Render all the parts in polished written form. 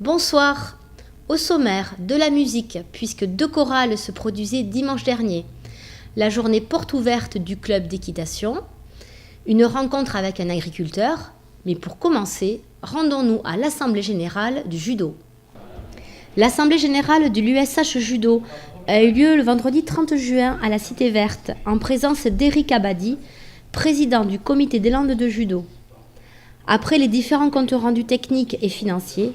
Bonsoir. Au sommaire, de la musique, puisque 2 chorales se produisaient dimanche dernier. La journée porte ouverte du club d'équitation, une rencontre avec un agriculteur, mais pour commencer, rendons-nous à l'Assemblée Générale du Judo. L'Assemblée Générale de l'USH Judo a eu lieu le vendredi 30 juin à la Cité Verte, en présence d'Éric Abadi, président du Comité des Landes de Judo. Après les différents comptes rendus techniques et financiers,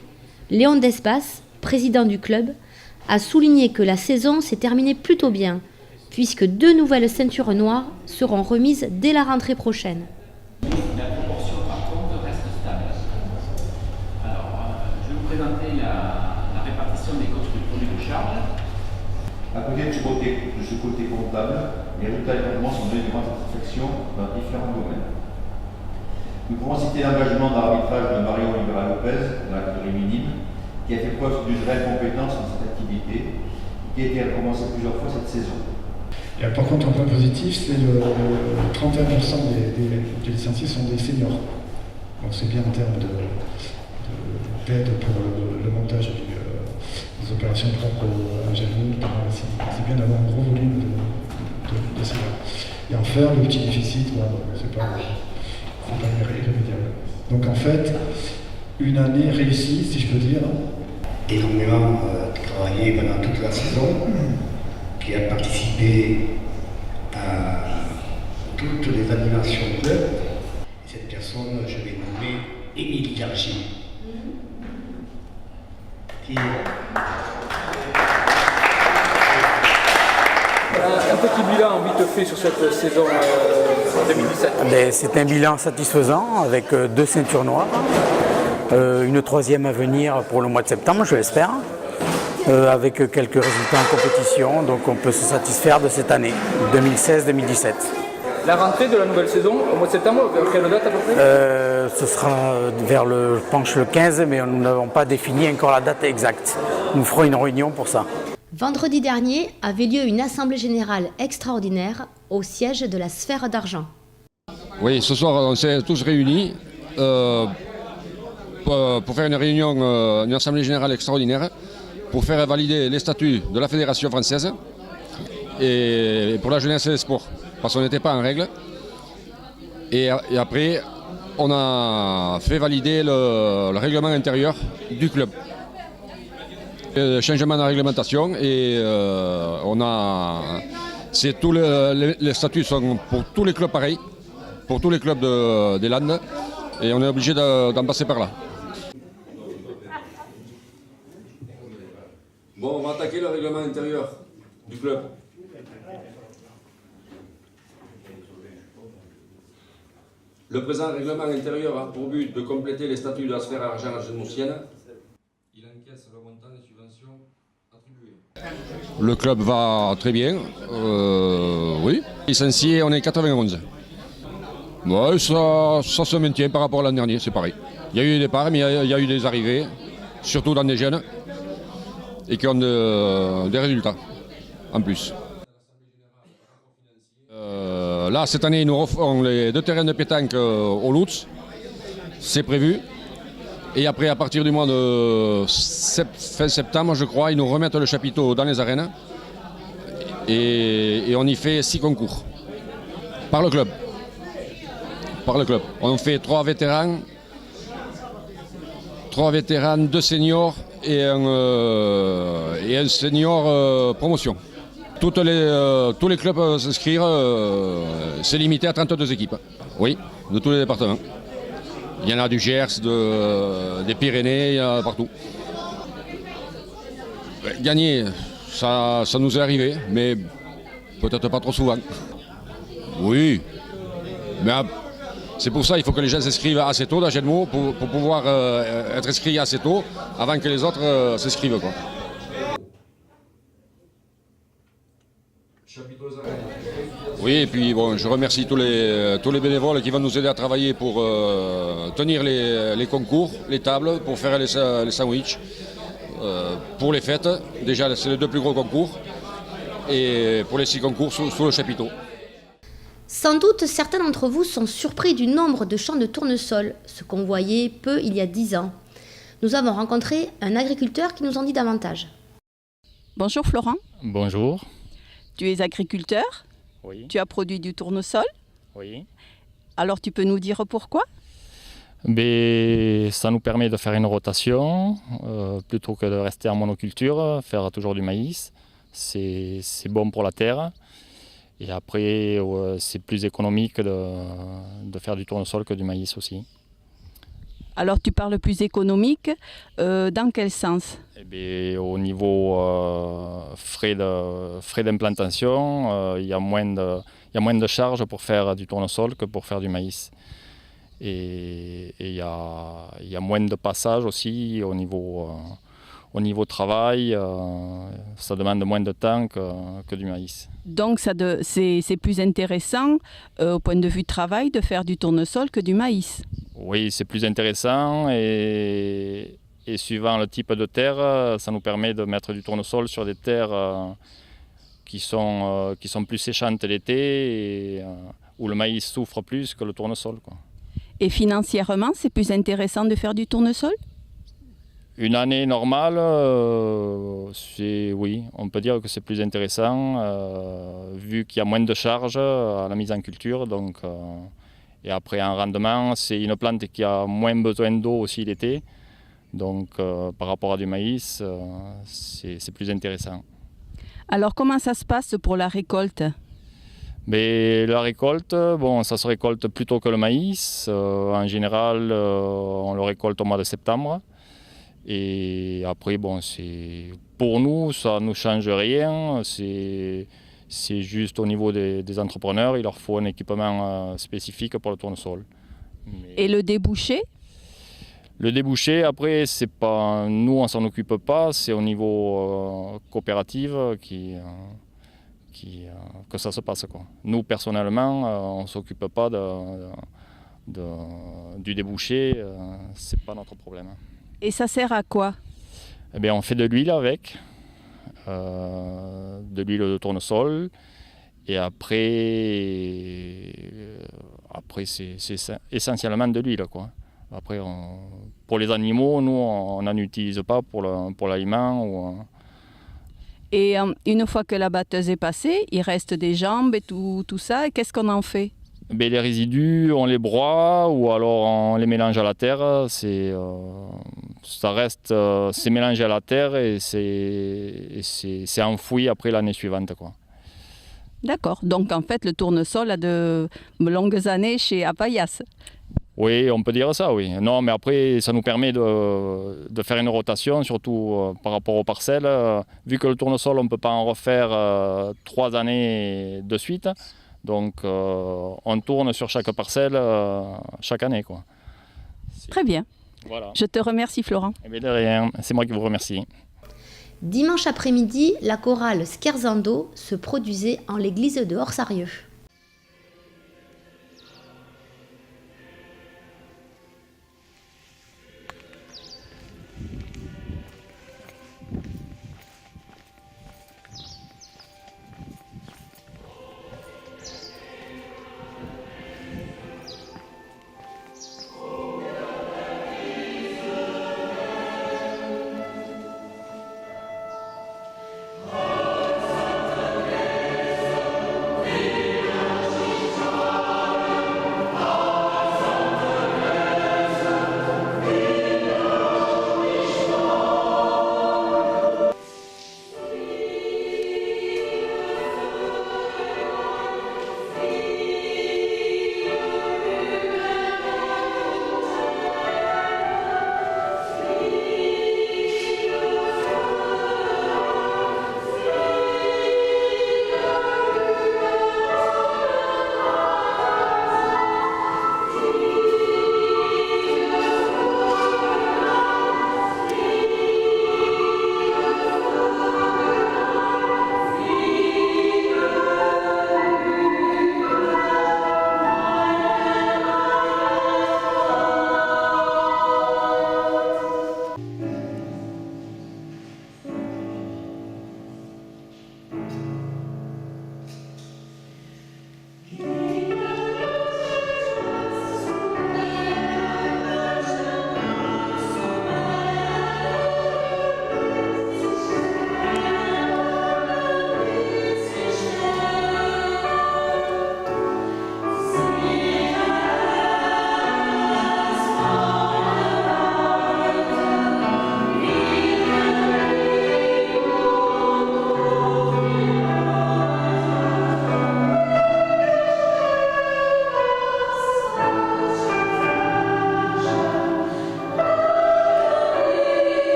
Léon Despas, président du club, a souligné que la saison s'est terminée plutôt bien, puisque 2 nouvelles ceintures noires seront remises dès la rentrée prochaine. La proportion par contre reste stable. Alors, je vais vous présenter la répartition des coûts structurés de charge. À côté de ce côté comptable, les résultats et rendements sont donnés de grande satisfaction dans différents domaines. Nous pouvons citer l'engagement dans l'arbitrage de Mario Oliveira Lopez dans la catégorie minime, qui a fait preuve d'une réelle compétence dans cette activité, qui a été recommencée plusieurs fois cette saison. Et par contre, un point positif, c'est le 31% des licenciés sont des seniors. Donc c'est bien en termes d'aide pour le montage des opérations propres à Jalou, notamment ici. C'est bien d'avoir un gros volume de seniors. Et en faire, le petit déficit, c'est pas irrémédiable. Donc en fait, une année réussie, si je peux dire. Énormément travaillé pendant toute la saison, qui a participé à toutes les animations du club. Cette personne, je vais nommer Émile Gargi. Un petit bilan vite fait sur cette saison 2017. C'est un bilan satisfaisant avec 2 ceintures noires, une 3e à venir pour le mois de septembre, je l'espère, avec quelques résultats en compétition, donc on peut se satisfaire de cette année 2016-2017. La rentrée de la nouvelle saison au mois de septembre, vers quelle date à peu près Ce sera vers le 15, mais nous n'avons pas défini encore la date exacte. Nous ferons une réunion pour ça. Vendredi dernier avait lieu une assemblée générale extraordinaire au siège de la Sphère d'Argent. Oui, ce soir on s'est tous réunis pour faire une réunion, une assemblée générale extraordinaire, pour faire valider les statuts de la Fédération française et pour la jeunesse et les sports, parce qu'on n'était pas en règle. Et après, on a fait valider le règlement intérieur du club. Changement de réglementation et tous les statuts sont pour tous les clubs pareils, pour tous les clubs des Landes, et on est obligé d'en passer par là. Bon, on va attaquer le règlement intérieur du club. Le présent règlement intérieur a pour but de compléter les statuts de la Sphère Argent génocienne. Il encaisse le montant des subventions attribuées. Le club va très bien, oui. Licencié, on est 91. Ouais, ça se maintient par rapport à l'an dernier, c'est pareil. Il y a eu des départs, mais il y a eu des arrivées, surtout dans des jeunes, et qui ont des résultats, en plus. Là, cette année, nous refont les 2 terrains de pétanque au Lutz, c'est prévu. Et après, à partir du mois de fin septembre, je crois, ils nous remettent le chapiteau dans les arènes. Et on y fait 6 concours, par le club. On fait 3 vétérans, 2 seniors et un senior promotion. Tous les clubs peuvent s'inscrire, c'est limité à 32 équipes. Oui, de tous les départements. Il y en a du Gers, des Pyrénées, il y en a partout. Gagner, ça nous est arrivé, mais peut-être pas trop souvent. Oui, mais c'est pour ça qu'il faut que les gens s'inscrivent assez tôt dans Gelmo pour pouvoir être inscrits assez tôt avant que les autres s'inscrivent. Oui, et puis bon, je remercie tous les bénévoles qui vont nous aider à travailler pour tenir les concours, les tables, pour faire les sandwichs, pour les fêtes. Déjà, c'est les 2 plus gros concours, et pour les 6 concours sous le chapiteau. Sans doute, certains d'entre vous sont surpris du nombre de champs de tournesol, ce qu'on voyait peu il y a 10 ans. nous avons rencontré un agriculteur qui nous en dit davantage. Bonjour Florent, Bonjour. tu es agriculteur, Oui. tu as produit du tournesol, Oui. alors tu peux nous dire pourquoi? Mais ça nous permet de faire une rotation plutôt que de rester en monoculture, faire toujours du maïs. C'est bon pour la terre. Et après, c'est plus économique de faire du tournesol que du maïs aussi. Alors tu parles plus économique, dans quel sens? Eh bien, au niveau frais d'implantation, il y a moins de charges pour faire du tournesol que pour faire du maïs. Et il y a moins de passages aussi au niveau travail. Ça demande moins de temps que du maïs. Donc c'est plus intéressant au point de vue travail de faire du tournesol que du maïs. Oui, c'est plus intéressant et suivant le type de terre, ça nous permet de mettre du tournesol sur des terres qui sont plus séchantes l'été et où le maïs souffre plus que le tournesol, quoi. Et financièrement, c'est plus intéressant de faire du tournesol? Une année normale, oui, on peut dire que c'est plus intéressant vu qu'il y a moins de charges à la mise en culture. Donc, et après en rendement, c'est une plante qui a moins besoin d'eau aussi l'été. Donc par rapport à du maïs, c'est plus intéressant. Alors comment ça se passe pour la récolte? Mais la récolte, bon, ça se récolte plus tôt que le maïs. En général, on le récolte au mois de septembre. Et après, bon, pour nous, ça ne nous change rien. C'est juste au niveau des entrepreneurs, il leur faut un équipement spécifique pour le tournesol. Et le débouché? Le débouché, après, c'est pas nous, on s'en occupe pas. C'est au niveau coopérative que ça se passe, quoi. Nous, personnellement, on ne s'occupe pas du débouché. C'est pas notre problème. Et ça sert à quoi? Eh bien, on fait de l'huile avec, de l'huile de tournesol. Et après c'est essentiellement de l'huile, quoi. Après, pour les animaux, nous, on n'en utilise pas pour l'aliment. Et une fois que la batteuse est passée, il reste des jambes et tout ça. Et qu'est-ce qu'on en fait? Ben, les résidus, on les broie ou alors on les mélange à la terre. Ça reste, c'est mélangé à la terre et c'est enfoui après l'année suivante, quoi. D'accord. Donc en fait, le tournesol a de longues années chez Apayas. Oui, on peut dire ça, oui. Non, mais après, ça nous permet de faire une rotation, surtout par rapport aux parcelles. Vu que le tournesol, on ne peut pas en refaire 3 années de suite. Donc, on tourne sur chaque parcelle chaque année, quoi. Très bien. Voilà. Je te remercie, Florent. Eh bien, de rien. C'est moi qui vous remercie. Dimanche après-midi, la chorale Scherzando se produisait en l'église de Orsarieux.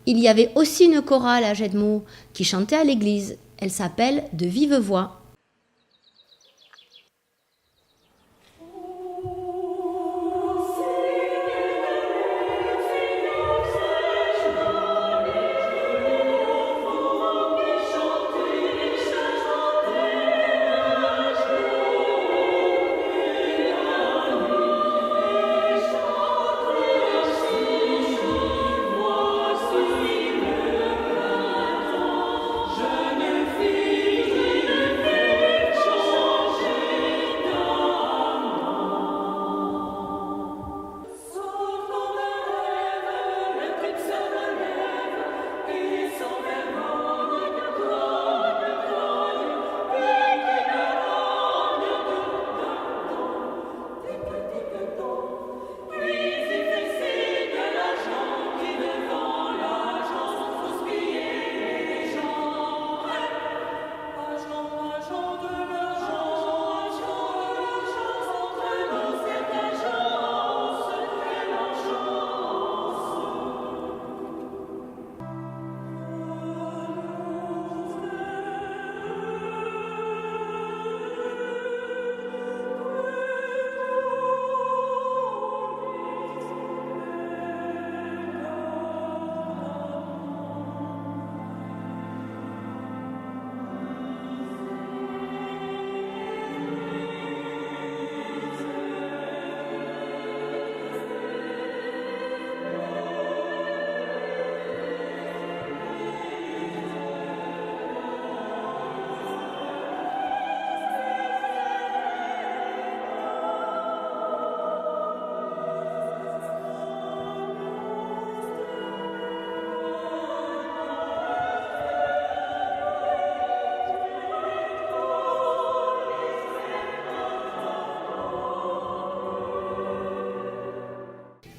Il y avait aussi une chorale à Jetmo qui chantait à l'église. Elle s'appelle De Vive Voix.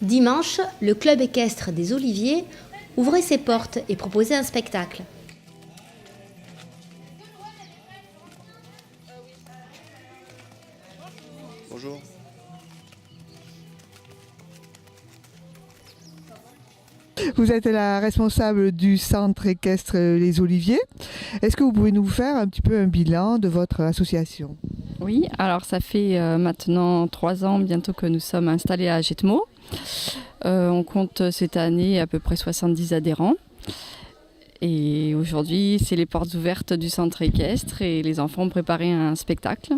Dimanche, le club équestre des Oliviers ouvrait ses portes et proposait un spectacle. Bonjour. Vous êtes la responsable du centre équestre Les Oliviers. Est-ce que vous pouvez nous faire un petit peu un bilan de votre association? Oui, alors ça fait maintenant 3 ans bientôt que nous sommes installés à Jetmo. On compte cette année à peu près 70 adhérents. Et aujourd'hui, c'est les portes ouvertes du centre équestre et les enfants ont préparé un spectacle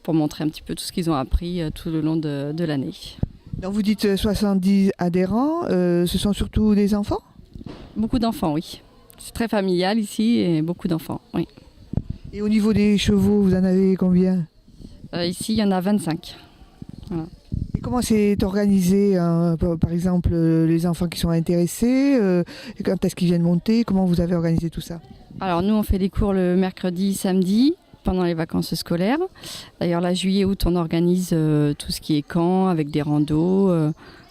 pour montrer un petit peu tout ce qu'ils ont appris tout le long de l'année. Donc vous dites 70 adhérents, ce sont surtout des enfants? Beaucoup d'enfants, oui. C'est très familial ici et beaucoup d'enfants, oui. Et au niveau des chevaux, vous en avez combien? Ici, il y en a 25. Voilà. Et comment c'est organisé, par exemple, les enfants qui sont intéressés, quand est-ce qu'ils viennent monter? Comment vous avez organisé tout ça? Alors nous, on fait des cours le mercredi, samedi, pendant les vacances scolaires. D'ailleurs, là, juillet, août, on organise tout ce qui est camp, avec des randos.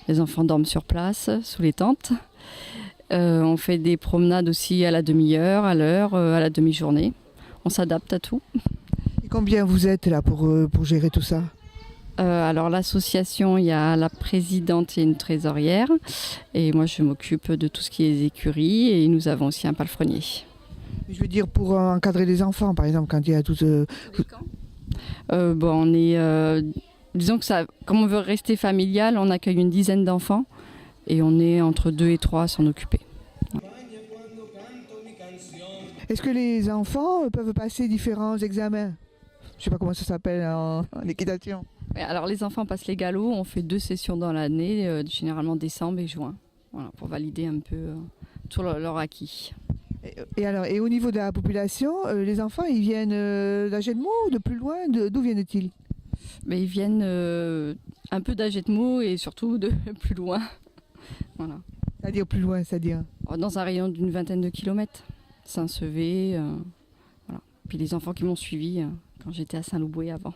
Les enfants dorment sur place, sous les tentes. On fait des promenades aussi à la demi-heure, à l'heure, à la demi-journée. On s'adapte à tout. Et combien vous êtes là pour gérer tout ça? Alors l'association, il y a la présidente et une trésorière. Et moi, je m'occupe de tout ce qui est écuries. Et nous avons aussi un palefrenier. Je veux dire pour encadrer les enfants, par exemple, quand il y a tout... on est... disons que ça, comme on veut rester familial, on accueille une dizaine d'enfants. Et on est entre 2 et 3 à s'en occuper. Est-ce que les enfants peuvent passer différents examens? Je ne sais pas comment ça s'appelle en équitation. Alors les enfants passent les galops, on fait 2 sessions dans l'année, généralement décembre et juin, voilà, pour valider un peu tout leur acquis. Et au niveau de la population, les enfants, ils viennent d'Agetmo ou de plus loin? D'où viennent-ils? Ils viennent un peu d'Agetmo et surtout de plus loin. Voilà. C'est-à-dire plus loin, c'est-à-dire? Dans un rayon d'une 20aine de kilomètres. Saint-Sevé, voilà. Puis les enfants qui m'ont suivi quand j'étais à Saint-Louboué avant.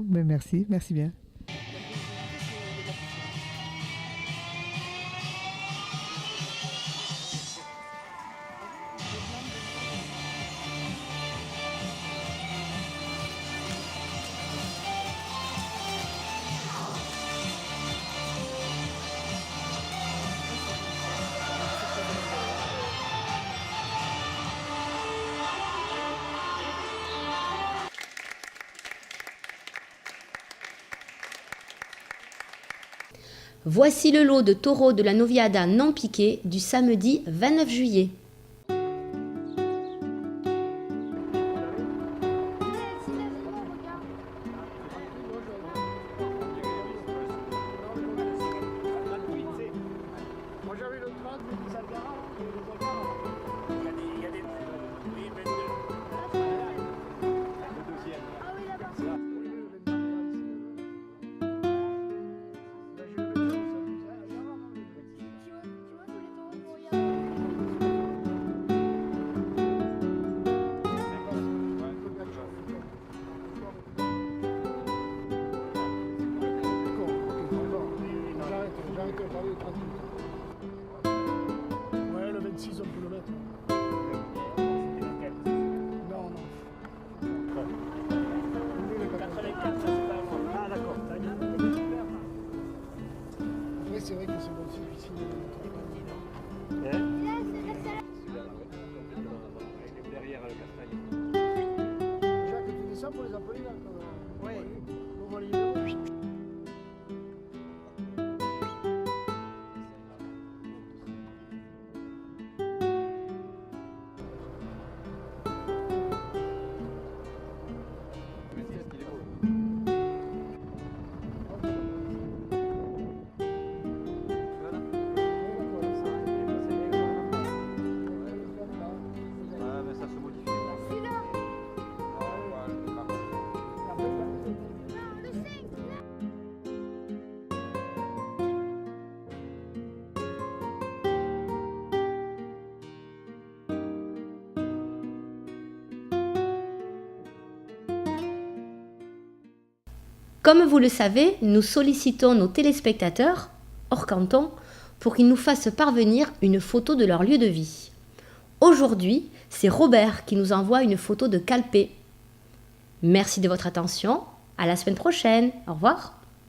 Merci bien. Voici le lot de taureaux de la Noviada non piqués du samedi 29 juillet. Ouais, le 26, on peut le mettre. Non, non. Ah, d'accord. Après, c'est vrai que c'est bon, c'est ici. Derrière le castagne. Jacques, tu dis ça pour les appeler là? Oui. On va les libérer. Comme vous le savez, nous sollicitons nos téléspectateurs, hors canton, pour qu'ils nous fassent parvenir une photo de leur lieu de vie. Aujourd'hui, c'est Robert qui nous envoie une photo de Calpé. Merci de votre attention, à la semaine prochaine, au revoir.